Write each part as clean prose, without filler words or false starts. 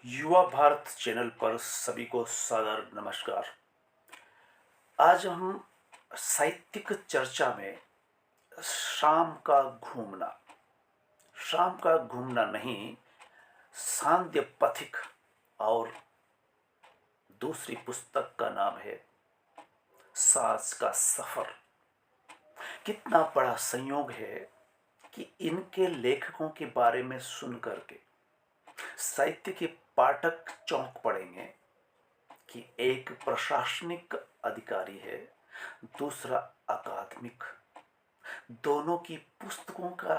युवा भारत चैनल पर सभी को सादर नमस्कार। आज हम साहित्यिक चर्चा में शाम का घूमना शाम का घूमना नहीं, सांध्य पथिक और दूसरी पुस्तक का नाम है साज का सफर। कितना बड़ा संयोग है कि इनके लेखकों के बारे में सुन करके साहित्य के पाठक चौंक पड़ेंगे कि एक प्रशासनिक अधिकारी है, दूसरा अकादमिक। दोनों की पुस्तकों का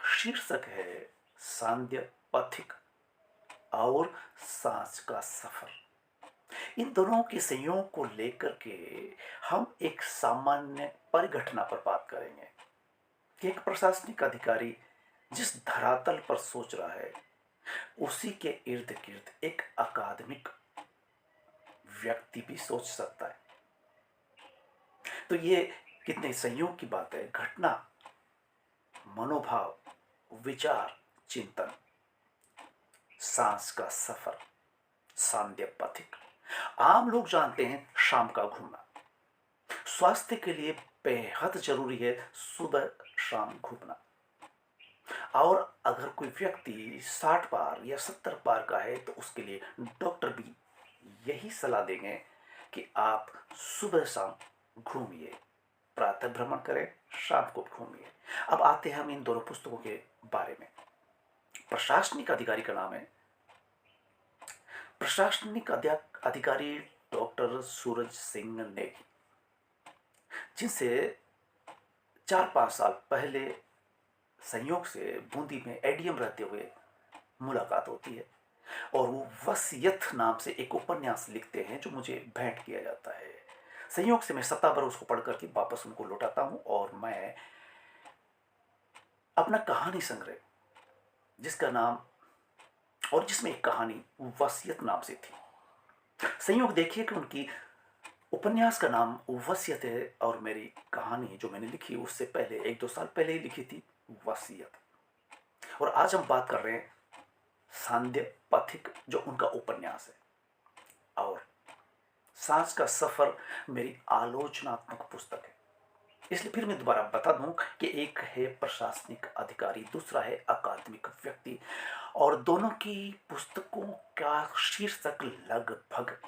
शीर्षक है सांध्य पथिक और सांस का सफर। इन दोनों के संयोग को लेकर के हम एक सामान्य परिघटना पर बात करेंगे कि एक प्रशासनिक अधिकारी जिस धरातल पर सोच रहा है, उसी के इर्द गिर्द एक अकादमिक व्यक्ति भी सोच सकता है। तो ये कितने संयोग की बात है। घटना, मनोभाव, विचार, चिंतन, सांस का सफर, सांध्य पथिक। आम लोग जानते हैं शाम का घूमना स्वास्थ्य के लिए बेहद जरूरी है, सुबह शाम घूमना। और अगर कोई व्यक्ति 60 पार या 70 पार का है तो उसके लिए डॉक्टर भी यही सलाह देंगे कि आप सुबह शाम घूमिए, प्रातः भ्रमण करें, शाम को घूमिए। अब आते हैं हम इन दोनों पुस्तकों के बारे में। प्रशासनिक अधिकारी का नाम है प्रशासनिक अधिकारी डॉक्टर सूरज सिंह नेगी, जिनसे 4-5 साल पहले संयोग से बूंदी में एडीएम रहते हुए मुलाकात होती है और वो वसीयत नाम से एक उपन्यास लिखते हैं जो मुझे भेंट किया जाता है। संयोग से मैं सप्ताह भर उसको पढ़ करके वापस उनको लौटाता हूँ और मैं अपना कहानी संग्रह, जिसका नाम और जिसमें एक कहानी वसीयत नाम से थी। संयोग देखिए कि उनकी उपन्यास का नाम वसीयत है और मेरी कहानी जो मैंने लिखी उससे पहले 1-2 साल पहले ही लिखी थी, वसीयत। और आज हम बात कर रहे हैं सांध्य पथिक, जो उनका उपन्यास है, और सांस का सफर मेरी आलोचनात्मक पुस्तक है। इसलिए फिर मैं दोबारा बता दूं कि एक है प्रशासनिक अधिकारी, दूसरा है अकादमिक व्यक्ति, और दोनों की पुस्तकों का शीर्षक लगभग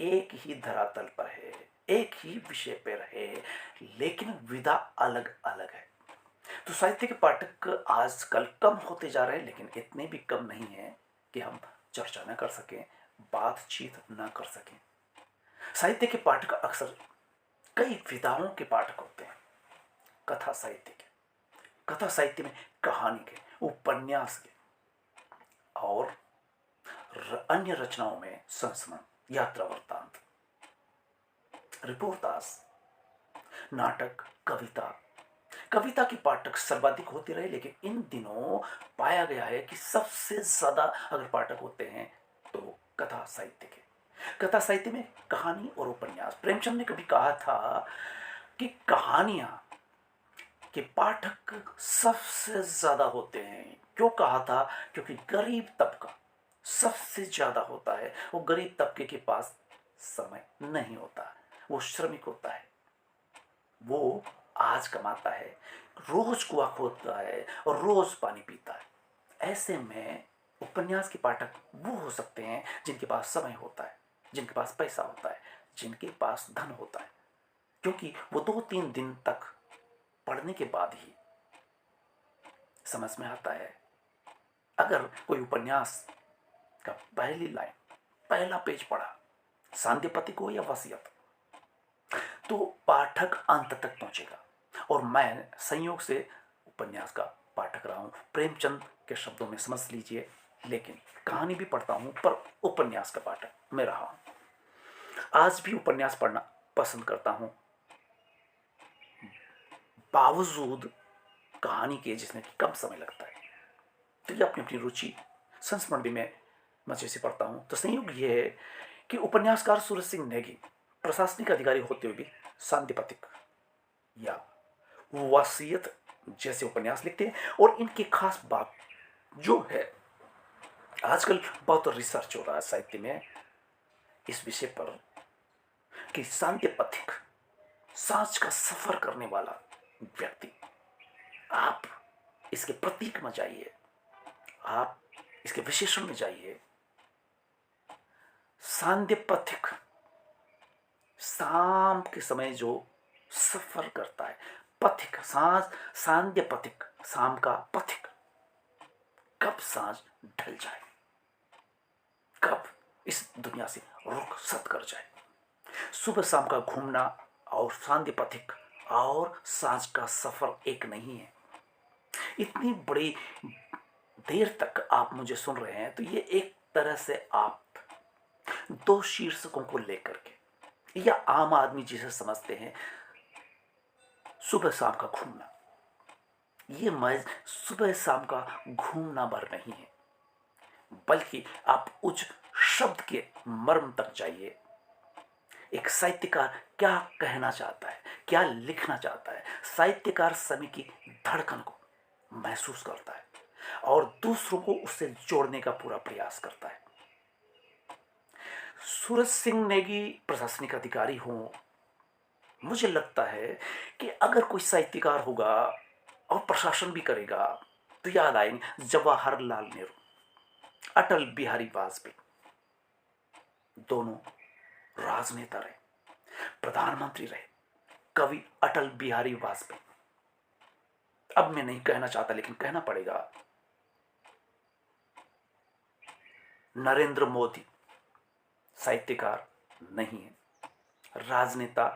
एक ही धरातल पर है, एक ही विषय पर है, लेकिन विधा अलग अलग है। तो साहित्य के पाठक आजकल कम होते जा रहे हैं, लेकिन इतने भी कम नहीं है कि हम चर्चा न कर सकें, बातचीत न कर सकें। साहित्य के पाठक अक्सर कई विधाओं के पाठक होते हैं। कथा साहित्य के, कथा साहित्य में कहानी के, उपन्यास के, और अन्य रचनाओं में संस्मरण, यात्रा वृत्तांत, रिपोर्टाज, नाटक, कविता। कविता के पाठक सर्वाधिक होते रहे, लेकिन इन दिनों पाया गया है कि सबसे ज्यादा अगर पाठक होते हैं तो कथा साहित्य के। कथा साहित्य में कहानी और उपन्यास। प्रेमचंद ने कभी कहा था कि कहानियां के पाठक सबसे ज्यादा होते हैं। क्यों कहा था? क्योंकि गरीब तबका सबसे ज्यादा होता है। वो गरीब तबके के पास समय नहीं होता, वो श्रमिक होता है, वो आज कमाता है, रोज कुआं खोदता है और रोज पानी पीता है। ऐसे में उपन्यास के पाठक वो हो सकते हैं जिनके पास समय होता है, जिनके पास पैसा होता है, जिनके पास धन होता है, क्योंकि वो 2-3 दिन तक पढ़ने के बाद ही समझ में आता है। अगर कोई उपन्यास का पहली लाइन, पहला पेज पढ़ा, सांध्य पथिक हो या वसीयत, तो पाठक अंत तक पहुंचेगा। और मैं संयोग से उपन्यास का पाठक रहा हूं, प्रेमचंद के शब्दों में समझ लीजिए, लेकिन कहानी भी पढ़ता हूं, पर उपन्यास का पाठक मैं रहा हूं। आज भी उपन्यास पढ़ना पसंद करता हूं, बावजूद कहानी के जिसमें कि कम समय लगता है। तो ये अपनी अपनी रुचि, संस्मरण भी मैं मजे से पढ़ता हूं। तो संयोग ये है कि उपन्यासकार सूरज सिंह नेगी प्रशासनिक अधिकारी होते हुए भी सांध्य पथिक या वसीयत जैसे उपन्यास लिखते हैं। और इनकी खास बात जो है आजकल बहुत रिसर्च हो रहा है साहित्य में इस विषय पर कि सांत्य पथिक, सांस का सफर करने वाला व्यक्ति, आप इसके प्रतीक में जाइए, आप इसके विशेषण में जाइए। सांध्य पथिक शाम के समय जो सफर करता है, पथिक सांस, सांध्य पथिक शाम का पथिक, कब सांझ ढल जाए, कब इस दुनिया से रुखसत कर जाए। सुबह शाम का घूमना और सांध्य पथिक और सांझ का सफर एक नहीं है। इतनी बड़ी देर तक आप मुझे सुन रहे हैं तो ये एक तरह से आप दो शीर्षकों को लेकर के, या आम आदमी जिसे समझते हैं सुबह शाम का घूमना, ये महज सुबह शाम का घूमना भर नहीं है, बल्कि आप उच्च शब्द के मर्म तक जाइए। एक साहित्यकार क्या कहना चाहता है, क्या लिखना चाहता है। साहित्यकार समय की धड़कन को महसूस करता है और दूसरों को उससे जोड़ने का पूरा प्रयास करता है। सूरज सिंह नेगी प्रशासनिक अधिकारी हों, मुझे लगता है कि अगर कोई साहित्यकार होगा और प्रशासन भी करेगा तो याद आएंगे जवाहरलाल नेहरू, अटल बिहारी वाजपेयी। दोनों राजनेता रहे, प्रधानमंत्री रहे, कवि अटल बिहारी वाजपेयी। अब मैं नहीं कहना चाहता लेकिन कहना पड़ेगा, नरेंद्र मोदी साहित्यकार नहीं है, राजनेता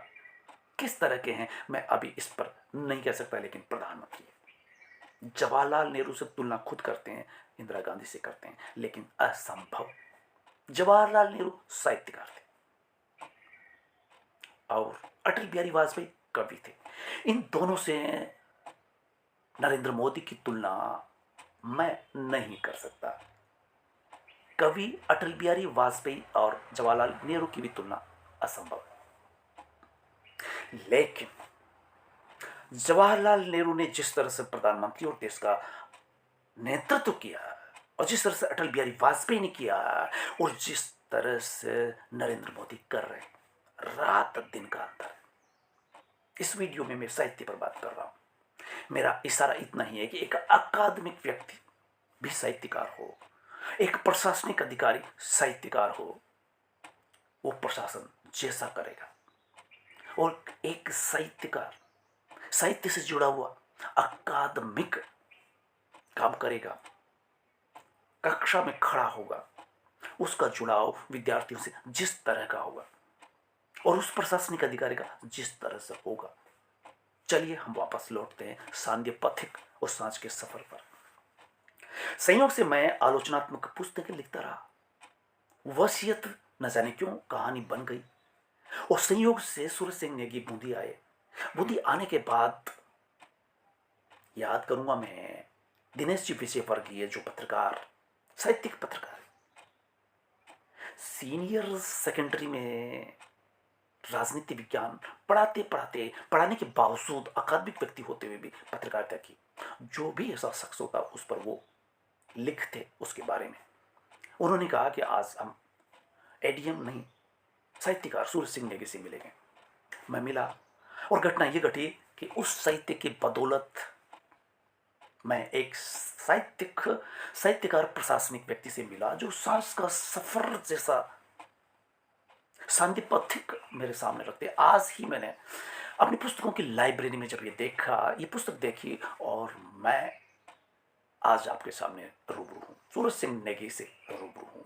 किस तरह के हैं मैं अभी इस पर नहीं कह सकता, लेकिन प्रधानमंत्री है। जवाहरलाल नेहरू से तुलना खुद करते हैं, इंदिरा गांधी से करते हैं, लेकिन असंभव। जवाहरलाल नेहरू साहित्यकार थे और अटल बिहारी वाजपेयी कवि थे। इन दोनों से नरेंद्र मोदी की तुलना मैं नहीं कर सकता। कवि अटल बिहारी वाजपेयी और जवाहरलाल नेहरू की भी तुलना असंभव है। लेकिन जवाहरलाल नेहरू ने जिस तरह से प्रधानमंत्री और देश का नेतृत्व किया, और जिस तरह से अटल बिहारी वाजपेयी ने किया, और जिस तरह से नरेंद्र मोदी कर रहे हैं, रात दिन का अंतर है। इस वीडियो में मैं साहित्य पर बात कर रहा हूं। मेरा इशारा इतना ही है कि एक अकादमिक व्यक्ति भी साहित्यकार हो, एक प्रशासनिक अधिकारी साहित्यकार हो, वो प्रशासन जैसा करेगा। और एक साहित्यकार साहित्य से जुड़ा हुआ अकादमिक काम करेगा, कक्षा में खड़ा होगा, उसका जुड़ाव विद्यार्थियों से जिस तरह का होगा और उस प्रशासनिक अधिकारी का जिस तरह से होगा। चलिए हम वापस लौटते हैं सांध्य पथिक और सांझ के सफर पर। संयोग से मैं आलोचनात्मक पुस्तकें लिखता रहा, वसीयत न जाने क्यों कहानी बन गई, और संयोग से सूरज सिंह नेगी बूंदी आए। बूंदी आने के बाद याद करूंगा मैं दिनेश जी विजयवर्गीय, जो पत्रकार, साहित्यिक पत्रकार, सीनियर सेकेंडरी में राजनीति विज्ञान पढ़ाते पढ़ाते, पढ़ाने के बावजूद अकादमिक व्यक्ति होते हुए भी पत्रकारिता की, जो भी ऐसा शख्स होता उस पर वो लिखते उसके बारे में। उन्होंने कहा कि आज हम एडीएम नहीं, साहित्यकार सूरज सिंह नेगी से मिलेंगे। मैं मिला और घटना ये घटी कि उस साहित्य की बदौलत मैं एक साहित्यकार प्रशासनिक व्यक्ति से मिला, जो सांस का सफर जैसा सांध्य पथिक मेरे सामने रखते। आज ही मैंने अपनी पुस्तकों की लाइब्रेरी में जब ये देखा, ये पुस्तक देखी, और मैं आज आपके सामने रूबरू हूं, सूरज सिंह नेगी से रूबरू हूं।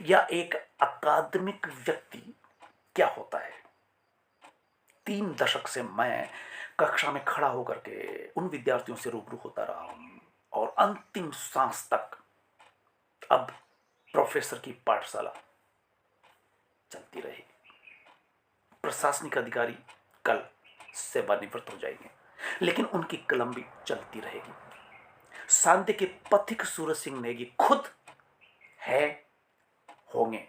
या एक अकादमिक व्यक्ति क्या होता है। 3 दशक से मैं कक्षा में खड़ा होकर के उन विद्यार्थियों से रूबरू होता रहा हूं, और अंतिम सांस तक अब प्रोफेसर की पाठशाला चलती रहेगी। प्रशासनिक अधिकारी कल सेवानिवृत्त हो जाएंगे, लेकिन उनकी कलम भी चलती रहेगी। सांध्य के पथिक सूरज सिंह नेगी खुद है, होंगे,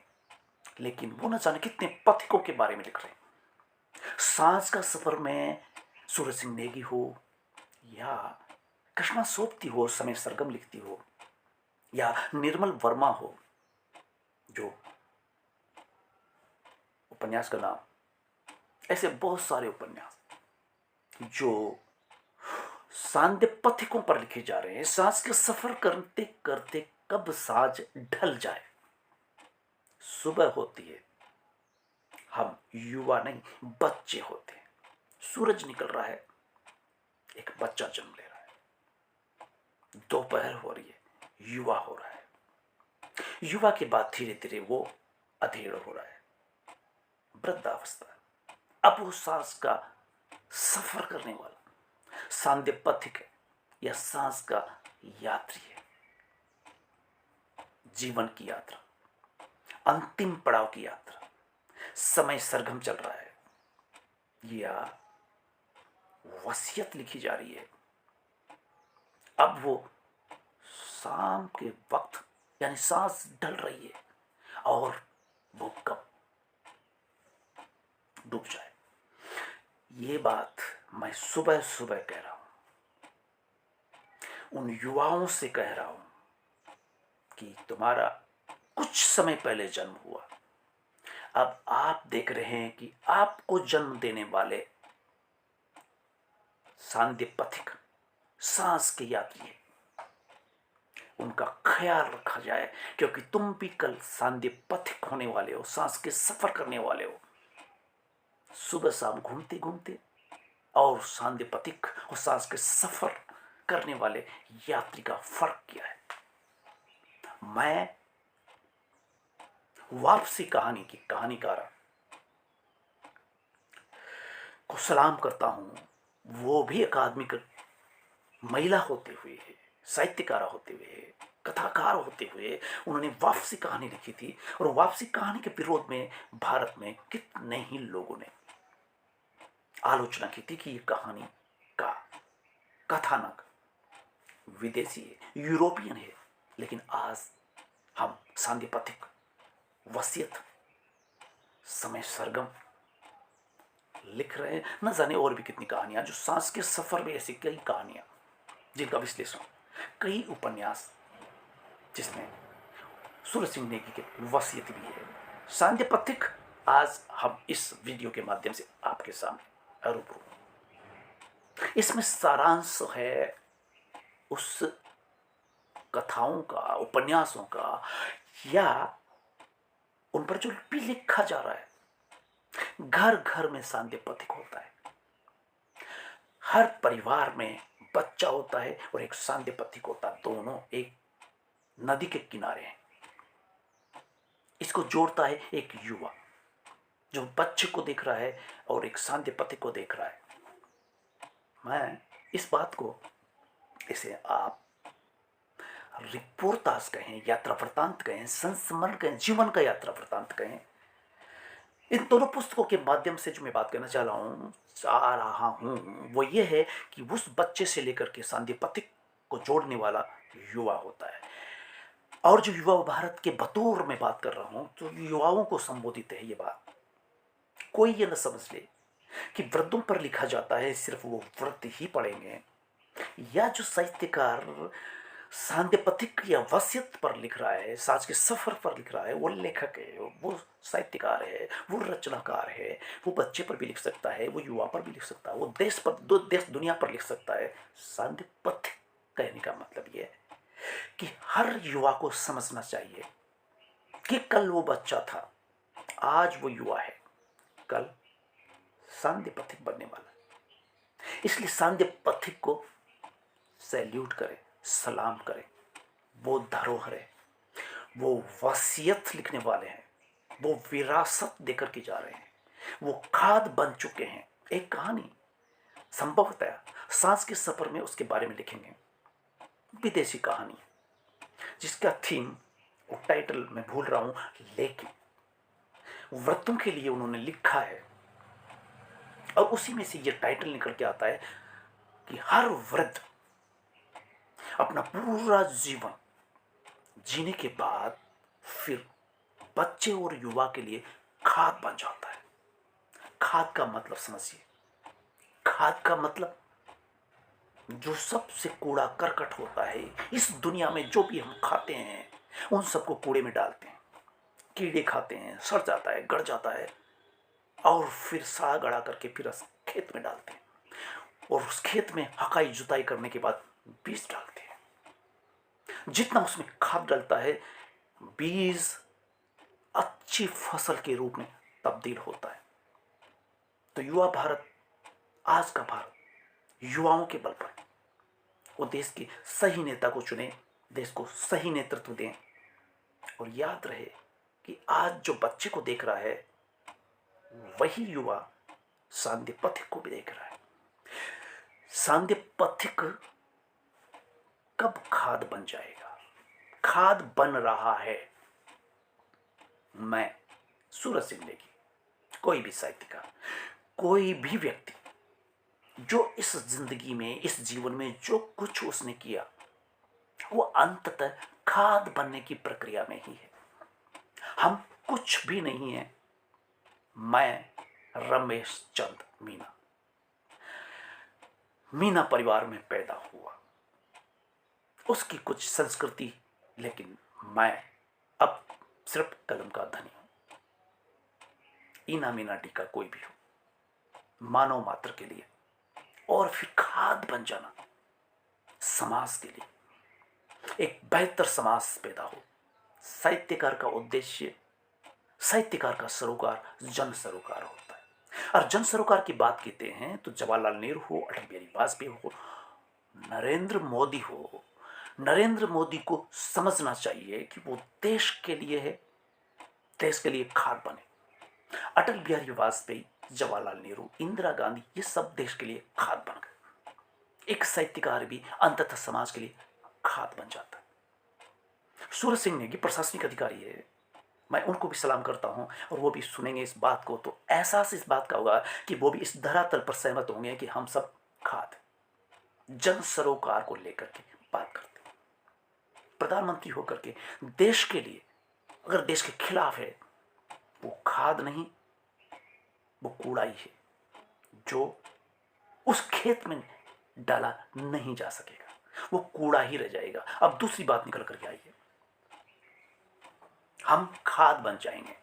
लेकिन वो न जाने कितने पथिकों के बारे में लिख रहे हैं। सांझ का सफर में सूरज सिंह नेगी हो या कृष्णा सोबती हो, समय सरगम लिखती हो, या निर्मल वर्मा हो, जो उपन्यास का नाम, ऐसे बहुत सारे उपन्यास जो सांध्यपथिकों पर लिखे जा रहे हैं। सांस के सफर करते करते कब साज ढल जाए, सुबह होती है, हम युवा नहीं बच्चे होते हैं। सूरज निकल रहा है, एक बच्चा जन्म ले रहा है, दोपहर हो रही है, युवा हो रहा है। युवा के बाद धीरे धीरे वो अधेड़ हो रहा है, वृद्धावस्था। अब वो सांस का सफर करने वाला सांध्यपथिक है या सांस का यात्री है। जीवन की यात्रा, अंतिम पड़ाव की यात्रा, समय सरगम चल रहा है या वसीयत लिखी जा रही है। अब वो शाम के वक्त यानी सांस ढल रही है और वो कब डूब जाए। ये बात मैं सुबह सुबह कह रहा हूं, उन युवाओं से कह रहा हूं कि तुम्हारा कुछ समय पहले जन्म हुआ, अब आप देख रहे हैं कि आपको जन्म देने वाले सांध्यपथिक सांस के यात्री हैं। उनका ख्याल रखा जाए, क्योंकि तुम भी कल सांध्यपथिक होने वाले हो, सांस के सफर करने वाले हो। सुबह शाम घूमते घूमते और सांध्यपथिक और सांस के सफर करने वाले यात्री का फर्क क्या है। मैं वापसी कहानी की कहानीकार को सलाम करता हूं। वो भी अकादमिक महिला होते हुए, साहित्यकार होते हुए, कथाकार होते हुए उन्होंने वापसी कहानी लिखी थी। और वापसी कहानी के विरोध में भारत में कितने ही लोगों ने आलोचना की थी कि ये कहानी का कथानक विदेशी है, यूरोपियन है। लेकिन आज हम सांध्यपथिक, वसीयत, समय सरगम लिख रहे हैं। न जाने और भी कितनी कहानियां जो सांस के सफर में, ऐसी कई कहानियां जिनका विश्लेषण, कई उपन्यास जिसमें सूरज सिंह नेगी के वसीयत भी है, सांध्यपथिक। आज हम इस वीडियो के माध्यम से आपके सामने रूबरू। इसमें सारांश है उस कथाओं का, उपन्यासों का, या उन पर जो भी लिखा जा रहा है। घर घर में सांध्यपथिक होता है, हर परिवार में बच्चा होता है और एक सांध्यपथिक होता है। दोनों एक नदी के किनारे हैं। इसको जोड़ता है एक युवा जो बच्चे को देख रहा है और एक सांध्यपथिक को देख रहा है। मैं इस बात को, इसे आप रिपोर्टाज कहें, यात्रा वृतांत कहें, संस्मरण कहें, जीवन का यात्रा वृतांत कहें, इन दोनों पुस्तकों के माध्यम से जो मैं बात करना चाह रहा हूं वो ये है कि उस बच्चे से लेकर के सांध्यपथिक को जोड़ने वाला युवा होता है। और जो युवा भारत के बतौर में बात कर रहा हूं, तो युवाओं को संबोधित है ये बात। कोई ये न समझ ले कि वृद्धों पर लिखा जाता है, सिर्फ वो वृद्ध ही पढ़ेंगे, या जो साहित्यकार सांध्यपथिक या वसीयत पर लिख रहा है, साज के सफर पर लिख रहा है, वो लेखक है, वो साहित्यकार है, वो रचनाकार है। वो बच्चे पर भी लिख सकता है, वो युवा पर भी लिख सकता है, वो देश पर, देश दुनिया पर लिख सकता है। सांध्यपथिक कहने का मतलब ये है कि हर युवा को समझना चाहिए कि कल वो बच्चा था, आज वो युवा है, कल सांध्यपथिक बनने वाला। इसलिए सांध्यपथिक को सैल्यूट करें, सलाम करें। वो धरोहर है, वो वसीयत लिखने वाले हैं, वो विरासत देकर के जा रहे हैं, वो खाद बन चुके हैं। एक कहानी संभवतः सांस के सफर में उसके बारे में लिखेंगे, विदेशी कहानी जिसका थीम और टाइटल मैं भूल रहा हूं, लेकिन वृद्धों के लिए उन्होंने लिखा है। और उसी में से ये टाइटल निकल के आता है कि हर वृद्ध अपना पूरा जीवन जीने के बाद फिर बच्चे और युवा के लिए खाद बन जाता है। खाद का मतलब समझिए। खाद का मतलब जो सबसे कूड़ा करकट होता है इस दुनिया में, जो भी हम खाते हैं उन सबको कूड़े में डालते हैं। कीड़े खाते हैं, सड़ जाता है, गड़ जाता है, और फिर सड़ा गड़ा करके फिर उस खेत में डालते हैं, और उस खेत में हकाई जुताई करने के बाद बीज डालते हैं। जितना उसमें खाद डलता है, बीज अच्छी फसल के रूप में तब्दील होता है। तो युवा भारत, आज का भारत, युवाओं के बल पर वो देश के सही नेता को चुने, देश को सही नेतृत्व दें। और याद रहे कि आज जो बच्चे को देख रहा है वही युवा सांध्य पथिक को भी देख रहा है। सांध्य पथिक कब खाद बन जाएगा? खाद बन रहा है। मैं, सूरज सिंह नेगी, कोई भी साहित्यकार, कोई भी व्यक्ति जो इस जिंदगी में, इस जीवन में जो कुछ उसने किया वो अंततः खाद बनने की प्रक्रिया में ही है। हम कुछ भी नहीं है। मैं रमेश चंद मीना, मीना परिवार में पैदा हुआ, उसकी कुछ संस्कृति, लेकिन मैं अब सिर्फ कलम का धनी हूं। इना मीना टीका कोई भी हो, मानव मात्र के लिए, और फिर खाद बन जाना समाज के लिए, एक बेहतर समाज पैदा हो। साहित्यकार का उद्देश्य, साहित्यकार का सरोकार जन सरोकार होता है। और जन सरोकार की बात कहते हैं तो जवाहरलाल नेहरू हो, अटल बिहारी वाजपेयी हो, नरेंद्र मोदी हो, नरेंद्र मोदी को समझना चाहिए कि वो देश के लिए है, देश के लिए खाद बने। अटल बिहारी वाजपेयी, जवाहरलाल नेहरू, इंदिरा गांधी, ये सब देश के लिए खाद बन गए। एक साहित्यकार भी अंततः समाज के लिए खाद बन जाता है। सूरज सिंह नेगी प्रशासनिक अधिकारी है, मैं उनको भी सलाम करता हूं, और वो भी सुनेंगे इस बात को तो एहसास इस बात का होगा कि वो भी इस धरातल पर सहमत होंगे कि हम सब खाद, जन सरोकार को लेकर के बात करते हैं। प्रधानमंत्री होकर के देश के लिए अगर देश के खिलाफ है, वो खाद नहीं, वो कूड़ा ही है, जो उस खेत में डाला नहीं जा सकेगा, वो कूड़ा ही रह जाएगा। अब दूसरी बात निकल करके आई है, हम खाद बन जाएंगे।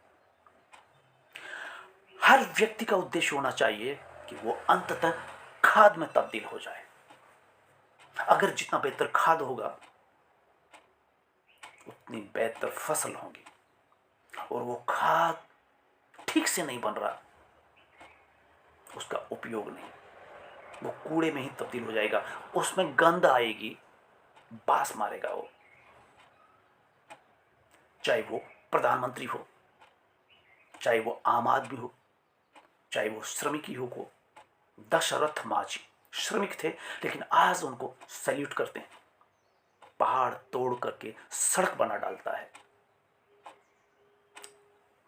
हर व्यक्ति का उद्देश्य होना चाहिए कि वो अंततः खाद में तब्दील हो जाए। अगर जितना बेहतर खाद होगा उतनी बेहतर फसल होगी, और वो खाद ठीक से नहीं बन रहा, उसका उपयोग नहीं, वो कूड़े में ही तब्दील हो जाएगा, उसमें गंध आएगी, बास मारेगा वो। चाहे वो प्रधानमंत्री हो, चाहे वो आम आदमी हो, चाहे वो श्रमिक ही हो। दशरथ माझी श्रमिक थे, लेकिन आज उनको सैल्यूट करते हैं। पहाड़ तोड़ करके सड़क बना डालता है।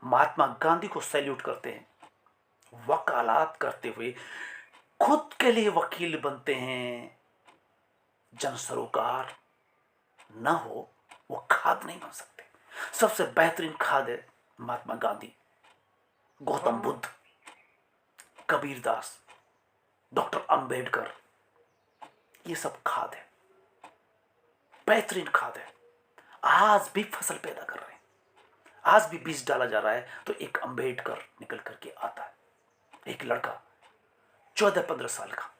महात्मा गांधी को सैल्यूट करते हैं, वकालत करते हुए खुद के लिए वकील बनते हैं। जन सरोकार न हो वो खाद नहीं बन सकते। सबसे बेहतरीन खाद है महात्मा गांधी, गौतम बुद्ध, कबीरदास, डॉक्टर अंबेडकर, ये सब खाद है, बेहतरीन खाद है। आज भी फसल पैदा कर रहे हैं, आज भी बीज डाला जा रहा है तो एक अंबेडकर निकल करके आता है, एक लड़का 14-15 साल का,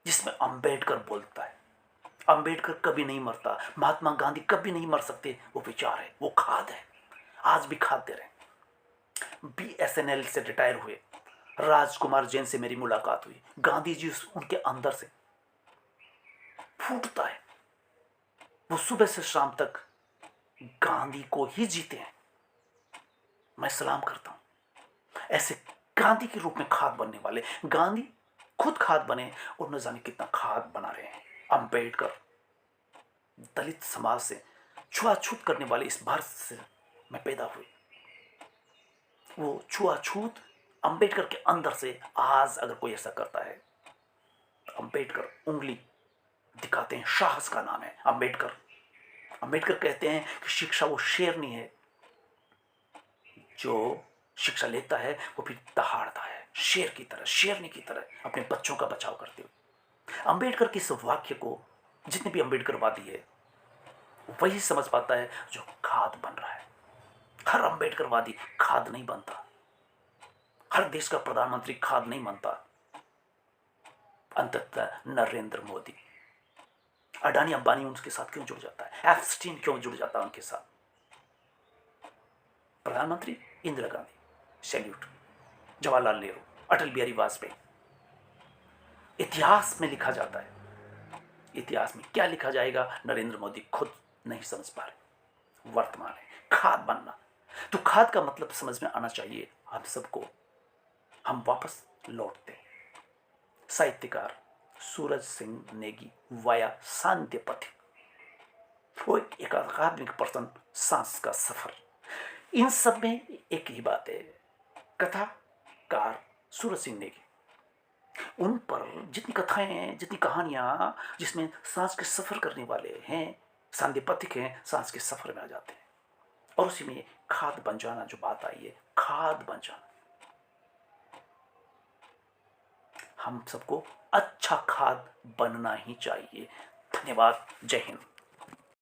जिसमें अंबेडकर बोलता है। अंबेडकर कभी नहीं मरता, महात्मा गांधी कभी नहीं मर सकते, वो विचार है, वो खाद है, आज भी खाद दे रहे हैं। BSNL से रिटायर हुए राजकुमार जैन से मेरी मुलाकात हुई। गांधी जी उनके अंदर से फूटता है, वो सुबह से शाम तक गांधी को ही जीते हैं। मैं सलाम करता हूं ऐसे गांधी के रूप में खाद बनने वाले। गांधी खुद खाद बने और न जाने कितना खाद बना रहे हैं। अंबेडकर दलित समाज से छुआछूत करने वाले इस भारत से मैं पैदा हुई। वो छुआछूत अंबेडकर के अंदर से आज अगर कोई ऐसा करता है, अंबेडकर उंगली दिखाते हैं, साहस का नाम है अंबेडकर। अंबेडकर कहते हैं कि शिक्षा वो शेरनी है, जो शिक्षा लेता है वो फिर दहाड़ता है, शेर की तरह, शेरनी की तरह अपने बच्चों का बचाव करते हुए। अंबेडकर के इस वाक्य को जितने भी अंबेडकरवादी है वही समझ पाता है जो खाद बन रहा है। हर अंबेडकरवादी खाद नहीं बनता, हर देश का प्रधानमंत्री खाद नहीं बनता। अंततः नरेंद्र मोदी, अडानी अंबानी उनके साथ क्यों जुड़ जाता है, एप्स्टीन क्यों जुड़ जाता है उनके साथ। प्रधानमंत्री इंदिरा गांधी, सैल्यूट। जवाहरलाल नेहरू, अटल बिहारी वाजपेयी। इतिहास में लिखा जाता है, इतिहास में क्या लिखा जाएगा नरेंद्र मोदी खुद नहीं समझ पा रहे। वर्तमान है खाद बनना, तो खाद का मतलब समझ में आना चाहिए हम सबको। हम वापस लौटते हैं साहित्यकार सूरज सिंह नेगी वाया शांति पथिक, वो एक अकादमिक पर्सन, सांस का सफर। इन सब में एक ही बात है, कथाकार सूरज सिंह नेगी, उन पर जितनी कथाएं हैं, जितनी कहानियां जिसमें सांस के सफर करने वाले हैं, सांदीपथिक हैं, सांस के सफर में आ जाते हैं। और उसी में खाद बन जाना जो बात आई है, खाद बन जाना। हम सबको अच्छा खाद बनना ही चाहिए। धन्यवाद। जय हिंद।